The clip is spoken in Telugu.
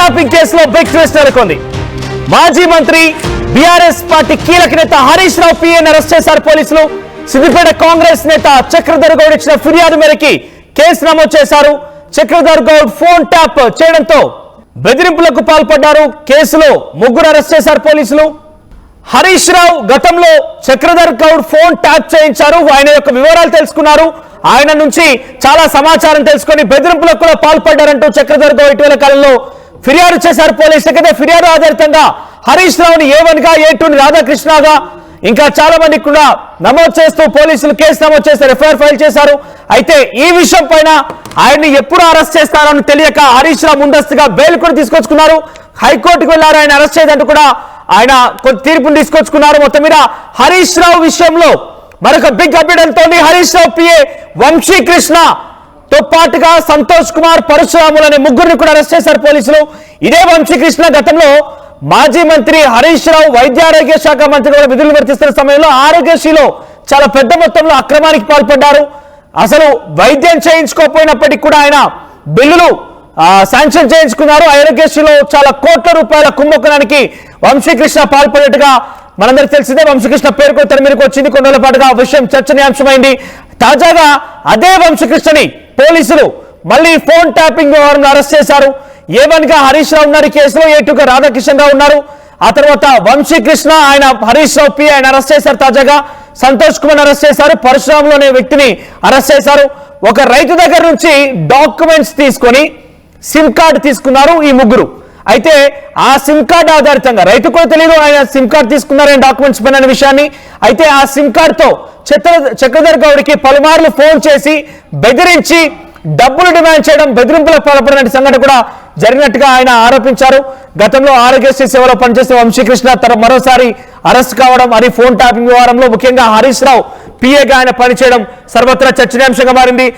ట్యాపింగ్ కేసులో బిగ్ ట్విస్ట్ నెలకొంది. మాజీ మంత్రి బీఆర్ఎస్ పార్టీ కీలక నేత హరీష్ రావు పిఏని అరెస్ట్ చేశారు పోలీసులు. సిద్దిపేట కాంగ్రెస్ నేత చక్రధర్ గౌడ్ ఇచ్చిన ఫిర్యాదు మేరకు కేసు నమోదు చేశారు. చక్రధర్ గౌడ్ ఫోన్ ట్యాప్ చేయడంతో బెదిరింపులకు పాల్పడ్డారు. కేసులో ముగ్గురు అరెస్ట్ చేశారు పోలీసులు. హరీష్ రావు గతంలో చక్రధర్ గౌడ్ ఫోన్ ట్యాప్ చేయించారు. ఆయన యొక్క వివరాలు తెలుసుకున్నారు. ఆయన నుంచి చాలా సమాచారం తెలుసుకొని బెదిరింపులకు కూడా పాల్పడ్డారంటూ చక్రధర్ గౌడ్ ఇటీవల కాలంలో ఫిర్యాదు చేశారు పోలీసులకైతే ఫిర్యాదు ఆధారితంగా హరీష్ రావుని A1 గా A2 రాధాకృష్ణగా ఇంకా చాలా మంది కూడా నమోదు చేస్తూ పోలీసులు కేసు నమోదు చేశారు, ఎఫ్ఐఆర్ ఫైల్ చేశారు. అయితే ఈ విషయం పైన ఆయన్ని ఎప్పుడు అరెస్ట్ చేస్తారని తెలియక హరీష్ రావు ముందస్తుగా బెయిల్ కూడా తీసుకొచ్చుకున్నారు. హైకోర్టుకు వెళ్లారు ఆయన అరెస్ట్ చేయదంటూ కూడా ఆయన కొంత తీర్పును తీసుకొచ్చుకున్నారు. మొత్తం మీద హరీష్ రావు విషయంలో మరొక బిగ్ అప్డేట్ అంటోంది. హరీష్ రావు పిఏ వంశీకృష్ణ తో పాటుగా సంతోష్ కుమార్, పరశురాములు అనే ముగ్గురిని కూడా అరెస్ట్ చేశారు పోలీసులు. ఇదే వంశీకృష్ణ గతంలో మాజీ మంత్రి హరీష్ రావు వైద్యారోగ్య శాఖ మంత్రిగా విధులు నిర్వర్తిస్తున్న సమయంలో ఆరోగ్యశ్రీలో చాలా పెద్ద మొత్తంలో అక్రమానికి పాల్పడ్డారు. అసలు వైద్యం చేయించుకోకపోయినప్పటికీ కూడా ఆయన బిల్లులు శాంక్షన్ చేయించుకున్నారు. ఆరోగ్యశ్రీలో చాలా కోట్ల రూపాయల కుంభకోణానికి వంశీకృష్ణ పాల్పడినట్టుగా మనందరికి తెలిసిందే. వంశీకృష్ణ పేరు కూడా తెర మీదకి వచ్చింది. కొన్ని రోజుల పాటుగా ఆ విషయం చర్చనీయాంశమైంది. తాజాగా అదే వంశీకృష్ణని పోలీసులు మళ్ళీ ఫోన్ ట్యాపింగ్ వ్యవహారంలో అరెస్ట్ చేశారు. A1 గా హరీష్ రావు ఉన్నారు ఈ కేసులో, A2 గా రాధాకిషన్ రావు ఉన్నారు. ఆ తర్వాత వంశీకృష్ణ ఆయన హరీష్ రావు పి ఆయన అరెస్ట్ చేశారు. తాజాగా సంతోష్ కుమార్ అరెస్ట్ చేశారు. పరశురాములు అనే వ్యక్తిని అరెస్ట్ చేశారు. ఒక రైతు దగ్గర నుంచి డాక్యుమెంట్స్ తీసుకొని సిమ్ కార్డు తీసుకున్నారు ఈ ముగ్గురు. అయితే ఆ సిమ్ కార్డు ఆధారితంగా రైతు కూడా తెలియదు ఆయన సిమ్ కార్డు తీసుకున్నారని డాక్యుమెంట్స్ పైన అనే విషయాన్ని. అయితే ఆ సిమ్ కార్డుతో చక్రధర్ గౌడ్కి పలుమార్లు ఫోన్ చేసి బెదిరించి డబ్బులు డిమాండ్ చేయడం, బెదిరింపులకు పాల్పడిన సంఘటన కూడా జరిగినట్టుగా ఆయన ఆరోపించారు. గతంలో ఆరోగ్యశ్రీ సేవలో పనిచేసే వంశీకృష్ణ మరోసారి అరెస్ట్ కావడం, అది ఫోన్ ట్యాపింగ్ వ్యవహారంలో ముఖ్యంగా హరీష్ రావు పిఏగా ఆయన పనిచేయడం సర్వత్రా చర్చనీయాంశంగా మారింది.